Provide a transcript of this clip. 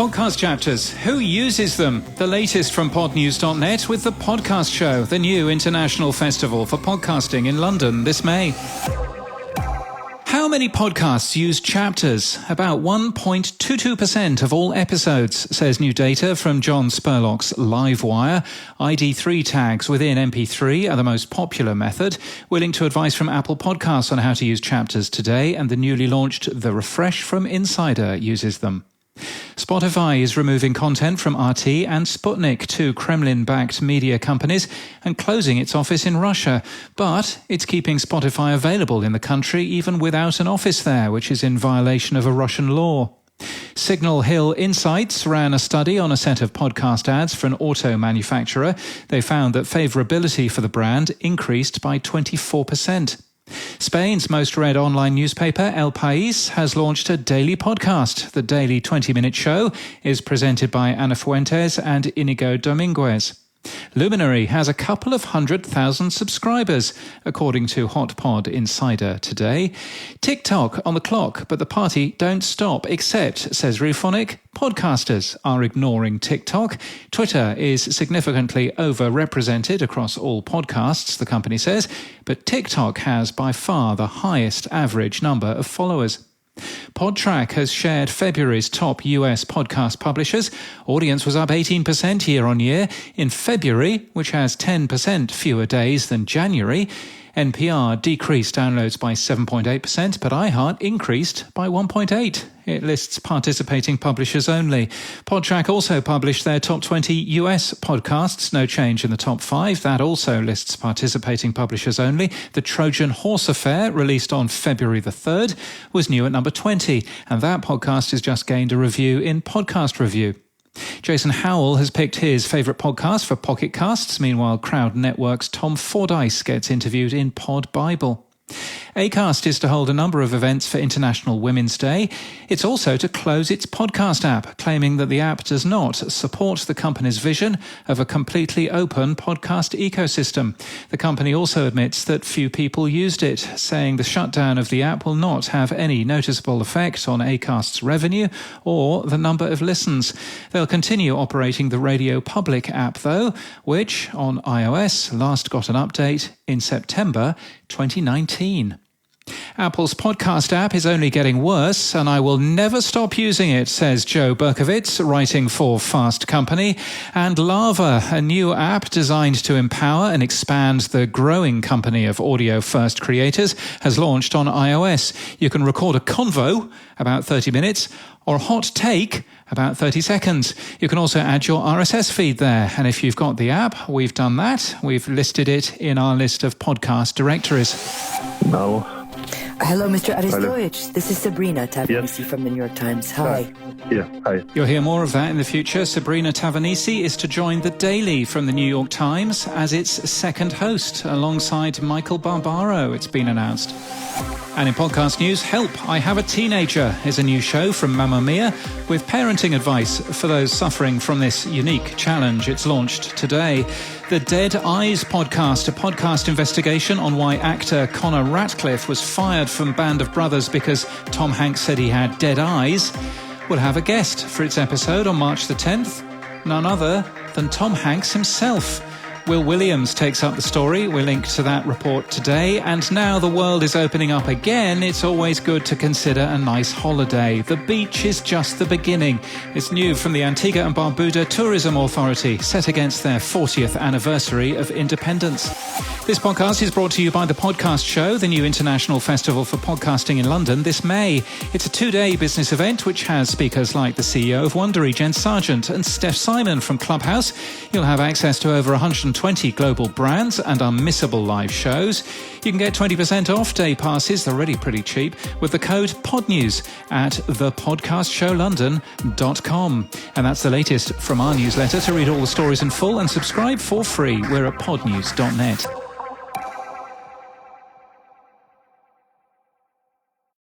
Podcast chapters. Who uses them? The latest from podnews.net with the Podcast Show, the new international festival for podcasting in London this May. How many podcasts use chapters? About 1.22% of all episodes, says new data from John Spurlock's Livewire. ID3 tags within MP3 are the most popular method. We're linked to advice from Apple Podcasts on how to use chapters today, and the newly launched The Refresh from Insider uses them. Spotify is removing content from RT and Sputnik, two Kremlin-backed media companies, and closing its office in Russia. But it's keeping Spotify available in the country even without an office there, which is in violation of a Russian law. Signal Hill Insights ran a study on a set of podcast ads for an auto manufacturer. They found that favorability for the brand increased by 24%. Spain's most read online newspaper, El País, has launched a daily podcast. The daily 20-minute show is presented by Ana Fuentes and Inigo Dominguez. Luminary has a couple of 100,000 subscribers, according to HotPod Insider today. TikTok on the clock, but the party don't stop, except, says Ruphonic, podcasters are ignoring TikTok. Twitter is significantly overrepresented across all podcasts, the company says, but TikTok has by far the highest average number of followers. Podtrac has shared February's top US podcast publishers. Audience was up 18% year-on-year. In February, which has 10% fewer days than January, NPR decreased downloads by 7.8%, but iHeart increased by 1.8%. It lists participating publishers only. Podtrac also published their top 20 US podcasts, no change in the top 5. That also lists participating publishers only. The Trojan Horse Affair, released on February the 3rd, was new at number 20, and that podcast has just gained a review in Podcast Review. Jason Howell has picked his favourite podcast for Pocket Casts. Meanwhile, Crowd Network's Tom Fordyce gets interviewed in Pod Bible. Acast is to hold a number of events for International Women's Day. It's also to close its podcast app, claiming that the app does not support the company's vision of a completely open podcast ecosystem. The company also admits that few people used it, saying the shutdown of the app will not have any noticeable effect on Acast's revenue or the number of listens. They'll continue operating the Radio Public app, though, which, on iOS, last got an update in September 2019. Apple's podcast app is only getting worse, and I will never stop using it, says Joe Berkowitz, writing for Fast Company. And Lava, a new app designed to empower and expand the growing company of audio-first creators, has launched on iOS. You can record a convo, about 30 minutes, or a hot take, about 30 seconds. You can also add your RSS feed there. And if you've got the app, we've done that. We've listed it in our list of podcast directories. No. Hello, Mr. Aristovich. This is Sabrina Tavernisi from the New York Times. Hi. Hi. You'll hear more of that in the future. Sabrina Tavernisi is to join The Daily from the New York Times as its second host, alongside Michael Barbaro, it's been announced. And in podcast news, Help, I Have a Teenager is a new show from Mamma Mia with parenting advice for those suffering from this unique challenge. It's launched today. The Dead Eyes podcast, a podcast investigation on why actor Connor Ratcliffe was fired from Band of Brothers because Tom Hanks said he had dead eyes, will have a guest for its episode on March the 10th, none other than Tom Hanks himself. Will Williams takes up the story. We're linked to that report today. And now the world is opening up again, it's always good to consider a nice holiday. The beach is just the beginning. It's new from the Antigua and Barbuda Tourism Authority, set against their 40th anniversary of independence. This podcast is brought to you by The Podcast Show, the new international festival for podcasting in London this May. It's a 2-day business event which has speakers like the CEO of Wondery, Jen Sargent, and Steph Simon from Clubhouse. You'll have access to over 120 global brands and unmissable live shows. You can get 20% off day passes, they're already pretty cheap, with the code PODNEWS at thepodcastshowlondon.com. And that's the latest from our newsletter. To read all the stories in full and subscribe for free, we're at podnews.net.